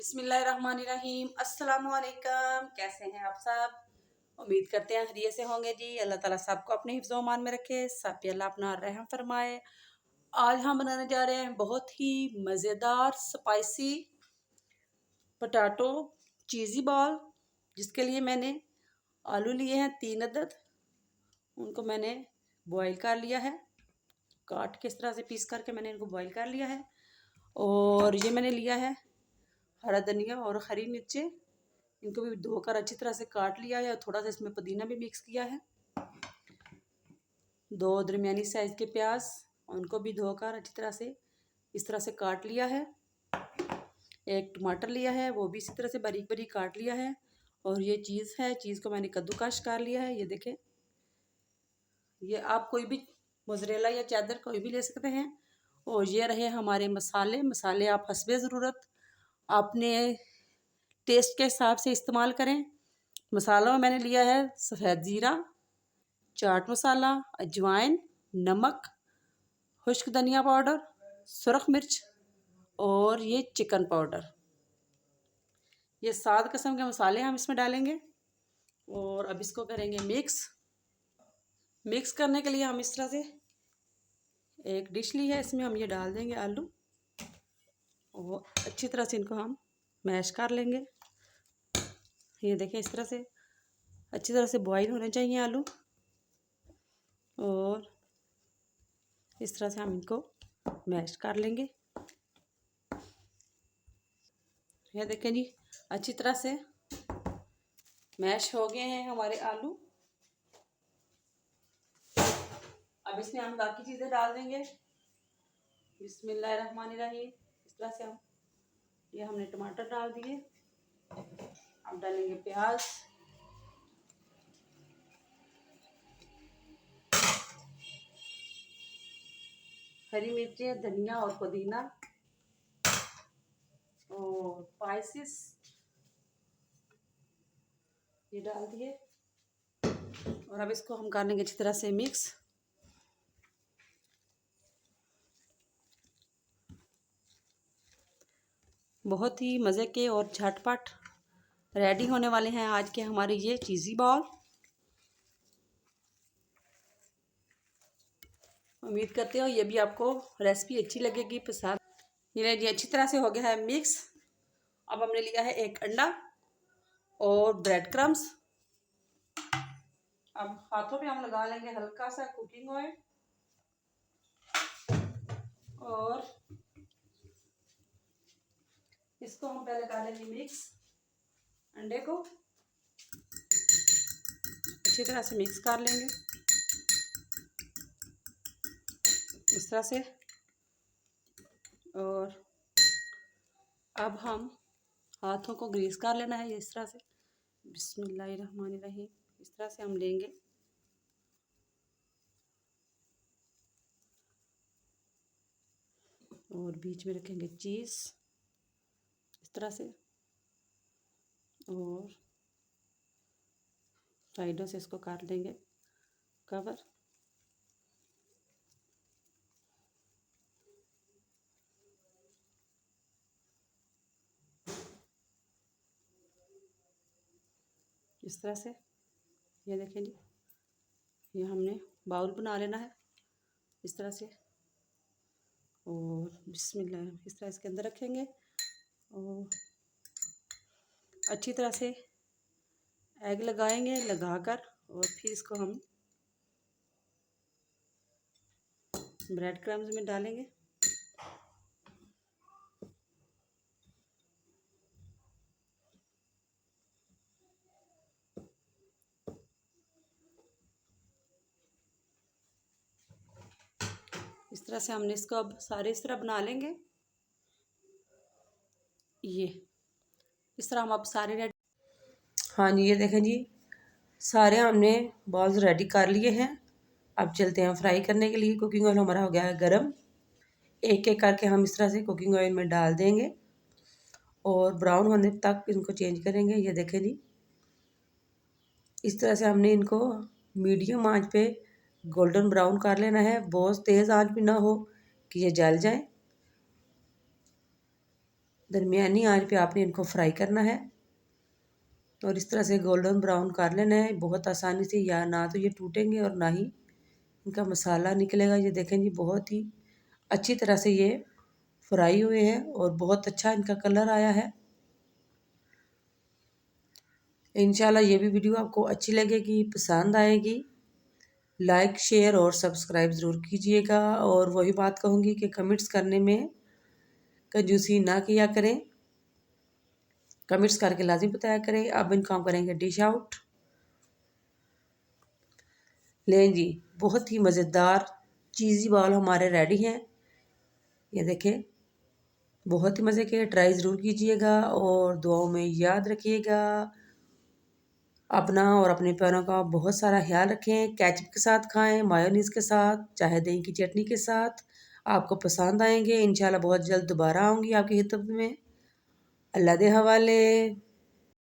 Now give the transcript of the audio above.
बिस्मिल्लाहिर्रहमानिर्रहीम। अस्सलामुअलैकुम। कैसे हैं आप सब? उम्मीद करते हैं खैरियत से होंगे जी। अल्लाह ताला सबको अपने हिफ्ज़ ओ अमान में रखे, सब पे अल्लाह अपना रहम फरमाए। आज हम बनाने जा रहे हैं बहुत ही मज़ेदार स्पाइसी पोटैटो चीज़ी बॉल, जिसके लिए मैंने आलू लिए हैं 3 अदद। उनको मैंने बॉईल कर लिया है, काट के इस तरह से पीस करके मैंने इनको बॉईल कर लिया है। और ये मैंने लिया है हरा धनिया और हरी मिर्चें, इनको भी धोकर अच्छी तरह से काट लिया है और थोड़ा सा इसमें पुदीना भी मिक्स किया है। 2 दरमियानी साइज़ के प्याज, उनको भी धोकर अच्छी तरह से इस तरह से काट लिया है। एक टमाटर लिया है, वो भी इसी तरह से बारीक बारीक काट लिया है। और ये चीज़ है, चीज़ को मैंने कद्दूकश कर लिया है। ये देखें, ये आप कोई भी मोज़रेला या चेडर कोई भी ले सकते हैं। और ये रहे हमारे मसाले। मसाले आप हस्बे ज़रूरत अपने टेस्ट के हिसाब से इस्तेमाल करें। मसालों में मैंने लिया है सफ़ेद ज़ीरा, चाट मसाला, अजवाइन, नमक, खुश्क धनिया पाउडर, सुरख मिर्च और ये चिकन पाउडर। ये 7 किस्म के मसाले हम इसमें डालेंगे। और अब इसको करेंगे मिक्स करने के लिए हम इस तरह से एक डिश ली है, इसमें हम ये डाल देंगे आलू और अच्छी तरह से इनको हम मैश कर लेंगे। ये देखें, इस तरह से अच्छी तरह से बॉईल होने चाहिए आलू। और इस तरह से हम इनको मैश कर लेंगे। ये देखें जी, अच्छी तरह से मैश हो गए हैं हमारे आलू। अब इसमें हम बाकी चीज़ें डाल देंगे। बिस्मिल्लाहिर्रहमानिर्रहीम। इस तरह से ये हमने टमाटर डाल दिए। अब डालेंगे प्याज, हरी मिर्चें, धनिया और पुदीना और स्पाइसेस ये डाल दिए। और अब इसको हम कर लेंगे अच्छी तरह से मिक्स। बहुत ही मज़े के और झटपट रेडी होने वाले हैं आज के हमारे ये चीज़ी बॉल। उम्मीद करते हो ये भी आपको रेसिपी अच्छी लगेगी, पसंद। ये अच्छी तरह से हो गया है मिक्स। अब हमने लिया है एक अंडा और ब्रेड क्रम्स। अब हाथों पे हम लगा लेंगे हल्का सा कुकिंग ऑयल और इसको हम पहले कर लेंगे मिक्स। अंडे को अच्छी तरह से मिक्स कर लेंगे इस तरह से। और अब हम हाथों को ग्रीस कर लेना है इस तरह से। बिस्मिल्लाहिर्रहमानिर्रहीम। इस तरह से हम लेंगे और बीच में रखेंगे चीज़ इस तरह से। और साइडों से इसको कर देंगे कवर। इस तरह से ये देखें जी, ये हमने बाउल बना लेना है इस तरह से। और बिस्मिल्लाह इस तरह इसके अंदर रखेंगे और अच्छी तरह से एग लगाएंगे, लगाकर और फिर इसको हम ब्रेड क्रम्स में डालेंगे। इस तरह से हमने इसको अब सारे इस तरह बना लेंगे। ये इस तरह हम अब सारे रेडी। हाँ जी, ये देखें जी, सारे हमने बॉल्स रेडी कर लिए हैं। अब चलते हैं फ्राई करने के लिए। कुकिंग ऑयल हमारा हो गया है गरम। एक एक करके हम इस तरह से कुकिंग ऑयल में डाल देंगे और ब्राउन होने तक इनको चेंज करेंगे। ये देखें जी, इस तरह से हमने इनको मीडियम आंच पे गोल्डन ब्राउन कर लेना है। बहुत तेज़ आंच भी ना हो कि ये जल जाए। दरमियानी आंच पे आपने इनको फ्राई करना है और इस तरह से गोल्डन ब्राउन कर लेना है बहुत आसानी से, या ना तो ये टूटेंगे और ना ही इनका मसाला निकलेगा। ये देखें जी बहुत ही अच्छी तरह से ये फ्राई हुए हैं और बहुत अच्छा इनका कलर आया है। इंशाल्लाह ये भी वीडियो आपको अच्छी लगेगी, पसंद आएगी। लाइक शेयर और सब्सक्राइब ज़रूर कीजिएगा। और वही बात कहूँगी कि कमेंट्स करने में कंजूसी ना किया करें, कमेंट्स करके लाजिम बताया करें। अब इनको हम करेंगे डिश आउट। लें जी, बहुत ही मज़ेदार चीज़ी बॉल हमारे रेडी हैं। ये देखें बहुत ही मज़े के, ट्राई ज़रूर कीजिएगा और दुआओं में याद रखिएगा। अपना और अपने प्यारों का बहुत सारा ख्याल रखें। केचप के साथ खाएं, मायोनीज़ के साथ, चाहे दही की चटनी के साथ, आपको पसंद आएंगे। इंशाल्लाह बहुत जल्द दोबारा आऊँगी आपकी खिदमत में। अल्लाह दे हवाले।